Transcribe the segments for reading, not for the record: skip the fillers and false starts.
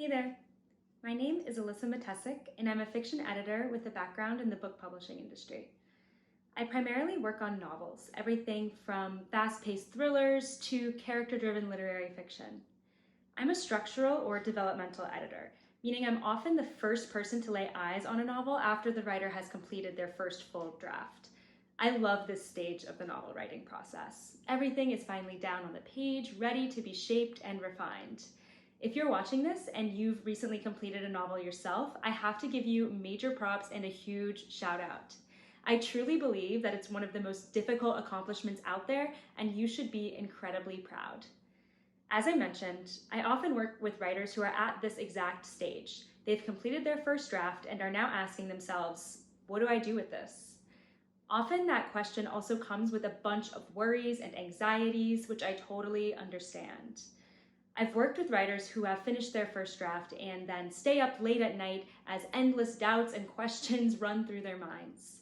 Hey there, my name is Alyssa Matesic, and I'm a fiction editor with a background in the book publishing industry. I primarily work on novels, everything from fast-paced thrillers to character-driven literary fiction. I'm a structural or developmental editor, meaning I'm often the first person to lay eyes on a novel after the writer has completed their first full draft. I love this stage of the novel writing process. Everything is finally down on the page, ready to be shaped and refined. If you're watching this and you've recently completed a novel yourself, I have to give you major props and a huge shout out. I truly believe that it's one of the most difficult accomplishments out there, and you should be incredibly proud. As I mentioned, I often work with writers who are at this exact stage. They've completed their first draft and are now asking themselves, what do I do with this? Often that question also comes with a bunch of worries and anxieties, which I totally understand. I've worked with writers who have finished their first draft and then stay up late at night as endless doubts and questions run through their minds.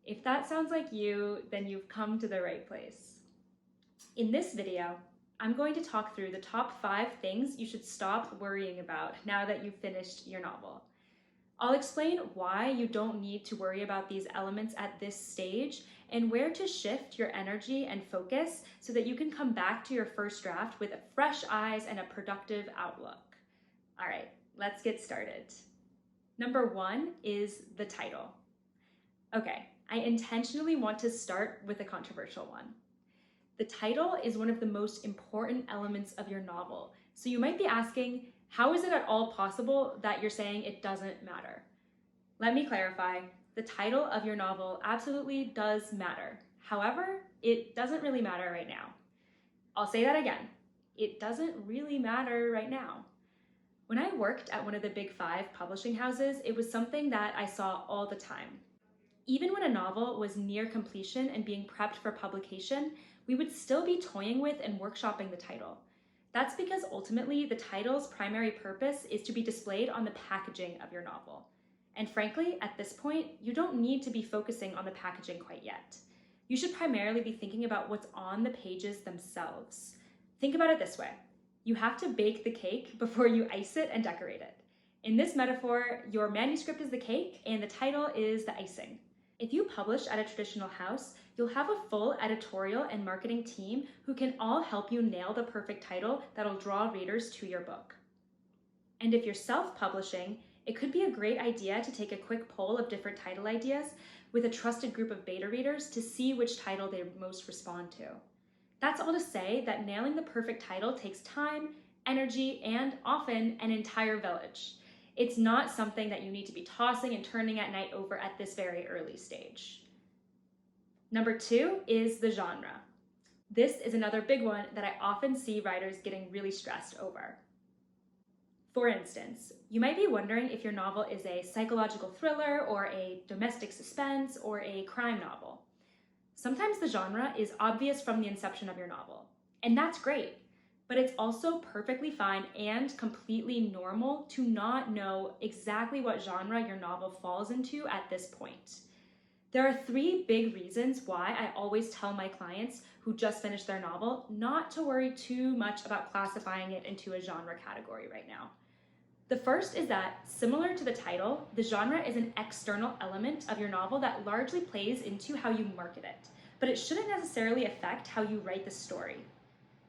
If that sounds like you, then you've come to the right place. In this video, I'm going to talk through the top 5 things you should stop worrying about now that you've finished your novel. I'll explain why you don't need to worry about these elements at this stage and where to shift your energy and focus so that you can come back to your first draft with fresh eyes and a productive outlook. All right, let's get started. Number 1 is the title. Okay, I intentionally want to start with a controversial one. The title is one of the most important elements of your novel, so you might be asking, how is it at all possible that you're saying it doesn't matter? Let me clarify. The title of your novel absolutely does matter. However, it doesn't really matter right now. I'll say that again. It doesn't really matter right now. When I worked at one of the big 5 publishing houses, it was something that I saw all the time. Even when a novel was near completion and being prepped for publication, we would still be toying with and workshopping the title. That's because ultimately the title's primary purpose is to be displayed on the packaging of your novel. And frankly, at this point, you don't need to be focusing on the packaging quite yet. You should primarily be thinking about what's on the pages themselves. Think about it this way. You have to bake the cake before you ice it and decorate it. In this metaphor, your manuscript is the cake and the title is the icing. If you publish at a traditional house, you'll have a full editorial and marketing team who can all help you nail the perfect title that'll draw readers to your book. And if you're self-publishing, it could be a great idea to take a quick poll of different title ideas with a trusted group of beta readers to see which title they most respond to. That's all to say that nailing the perfect title takes time, energy, and often an entire village. It's not something that you need to be tossing and turning at night over at this very early stage. Number 2 is the genre. This is another big one that I often see writers getting really stressed over. For instance, you might be wondering if your novel is a psychological thriller or a domestic suspense or a crime novel. Sometimes the genre is obvious from the inception of your novel, and that's great. But it's also perfectly fine and completely normal to not know exactly what genre your novel falls into at this point. There are 3 big reasons why I always tell my clients who just finished their novel not to worry too much about classifying it into a genre category right now. The first is that, similar to the title, the genre is an external element of your novel that largely plays into how you market it, but it shouldn't necessarily affect how you write the story.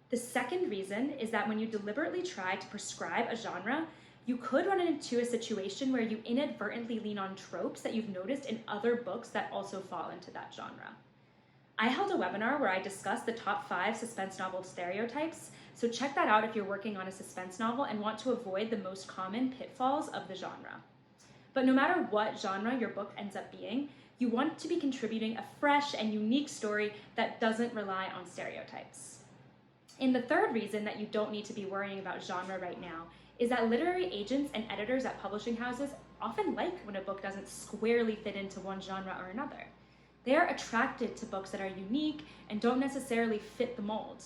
The second reason is that when you deliberately try to prescribe a genre, you could run into a situation where you inadvertently lean on tropes that you've noticed in other books that also fall into that genre. I held a webinar where I discussed the top 5 suspense novel stereotypes, so check that out if you're working on a suspense novel and want to avoid the most common pitfalls of the genre. But no matter what genre your book ends up being, you want to be contributing a fresh and unique story that doesn't rely on stereotypes. And the third reason that you don't need to be worrying about genre right now is that literary agents and editors at publishing houses often like when a book doesn't squarely fit into one genre or another. They are attracted to books that are unique and don't necessarily fit the mold.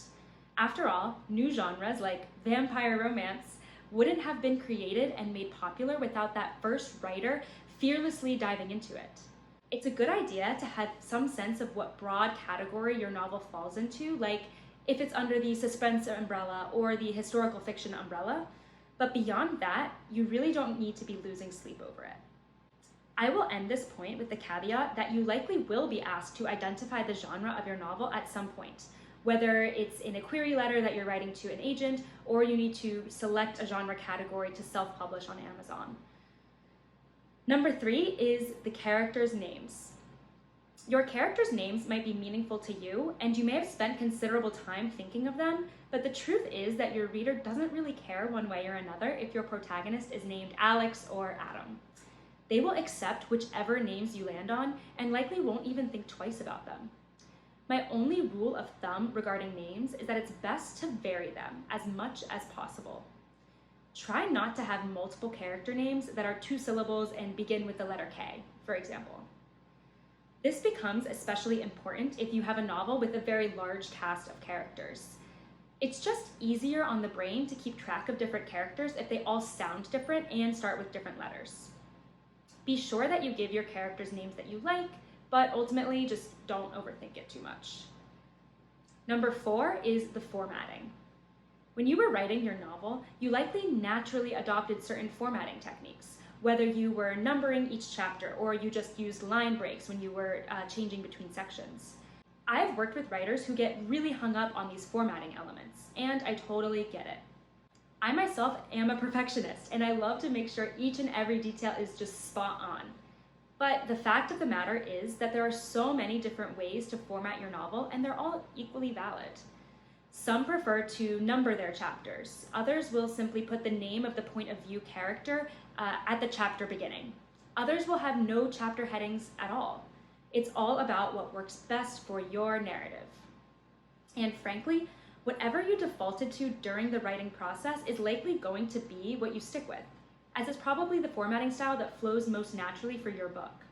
After all, new genres like vampire romance wouldn't have been created and made popular without that first writer fearlessly diving into it. It's a good idea to have some sense of what broad category your novel falls into, like if it's under the suspense umbrella or the historical fiction umbrella. But beyond that, you really don't need to be losing sleep over it. I will end this point with the caveat that you likely will be asked to identify the genre of your novel at some point, whether it's in a query letter that you're writing to an agent, or you need to select a genre category to self-publish on Amazon. Number 3 is the characters' names. Your characters' names might be meaningful to you, and you may have spent considerable time thinking of them, but the truth is that your reader doesn't really care one way or another if your protagonist is named Alex or Adam. They will accept whichever names you land on and likely won't even think twice about them. My only rule of thumb regarding names is that it's best to vary them as much as possible. Try not to have multiple character names that are 2 syllables and begin with the letter K, for example. This becomes especially important if you have a novel with a very large cast of characters. It's just easier on the brain to keep track of different characters if they all sound different and start with different letters. Be sure that you give your characters names that you like, but ultimately just don't overthink it too much. Number 4 is the formatting. When you were writing your novel, you likely naturally adopted certain formatting techniques, whether you were numbering each chapter or you just used line breaks when you were changing between sections. I've worked with writers who get really hung up on these formatting elements, and I totally get it. I myself am a perfectionist, and I love to make sure each and every detail is just spot on. But the fact of the matter is that there are so many different ways to format your novel, and they're all equally valid. Some prefer to number their chapters. Others will simply put the name of the point of view character at the chapter beginning. Others will have no chapter headings at all. It's all about what works best for your narrative. And frankly, whatever you defaulted to during the writing process is likely going to be what you stick with, as it's probably the formatting style that flows most naturally for your book.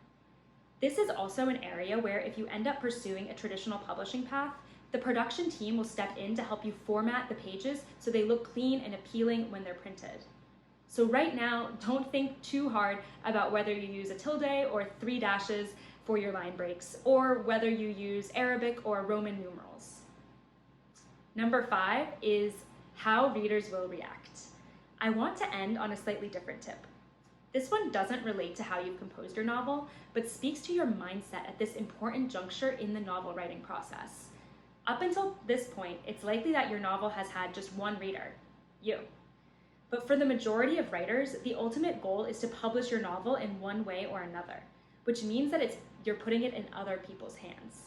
This is also an area where if you end up pursuing a traditional publishing path, the production team will step in to help you format the pages so they look clean and appealing when they're printed. So right now, don't think too hard about whether you use a tilde or 3 dashes for your line breaks, or whether you use Arabic or Roman numerals. Number 5 is how readers will react. I want to end on a slightly different tip. This one doesn't relate to how you've composed your novel, but speaks to your mindset at this important juncture in the novel writing process. Up until this point, it's likely that your novel has had just one reader, you. But for the majority of writers, the ultimate goal is to publish your novel in one way or another, which means that you're putting it in other people's hands.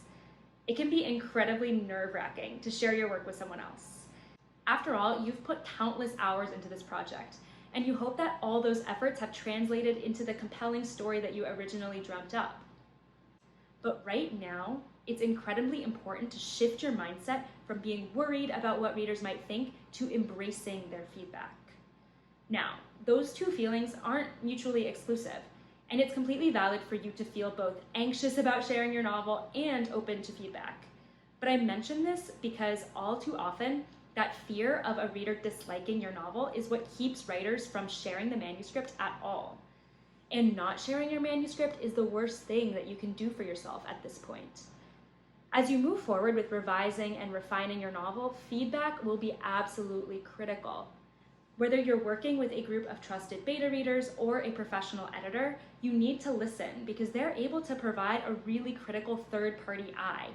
It can be incredibly nerve-wracking to share your work with someone else. After all, you've put countless hours into this project, and you hope that all those efforts have translated into the compelling story that you originally dreamt up. But right now, it's incredibly important to shift your mindset from being worried about what readers might think to embracing their feedback. Now, those two feelings aren't mutually exclusive, and it's completely valid for you to feel both anxious about sharing your novel and open to feedback. But I mention this because all too often, that fear of a reader disliking your novel is what keeps writers from sharing the manuscript at all. And not sharing your manuscript is the worst thing that you can do for yourself at this point. As you move forward with revising and refining your novel, feedback will be absolutely critical. Whether you're working with a group of trusted beta readers or a professional editor, you need to listen because they're able to provide a really critical third-party eye.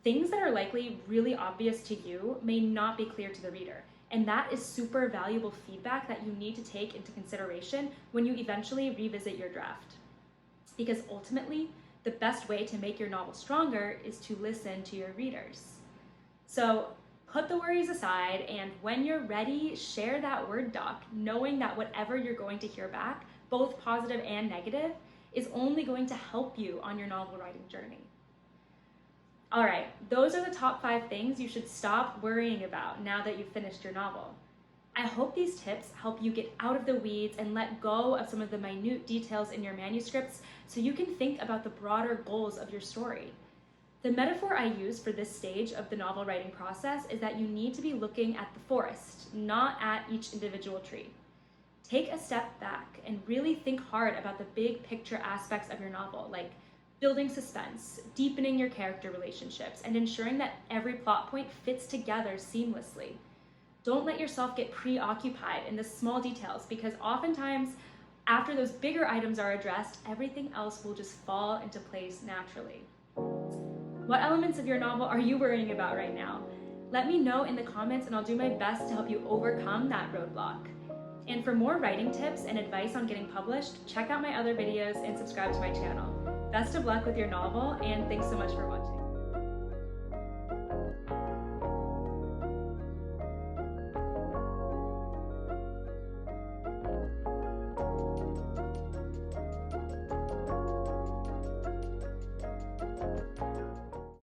Things that are likely really obvious to you may not be clear to the reader, and that is super valuable feedback that you need to take into consideration when you eventually revisit your draft. Because ultimately, the best way to make your novel stronger is to listen to your readers. So put the worries aside, and when you're ready, share that Word doc, knowing that whatever you're going to hear back, both positive and negative, is only going to help you on your novel writing journey. All right, those are the top 5 things you should stop worrying about now that you've finished your novel. I hope these tips help you get out of the weeds and let go of some of the minute details in your manuscripts so you can think about the broader goals of your story. The metaphor I use for this stage of the novel writing process is that you need to be looking at the forest, not at each individual tree. Take a step back and really think hard about the big picture aspects of your novel, like building suspense, deepening your character relationships, and ensuring that every plot point fits together seamlessly. Don't let yourself get preoccupied in the small details, because oftentimes after those bigger items are addressed, everything else will just fall into place naturally. What elements of your novel are you worrying about right now? Let me know in the comments and I'll do my best to help you overcome that roadblock. And for more writing tips and advice on getting published, check out my other videos and subscribe to my channel. Best of luck with your novel, and thanks so much for watching.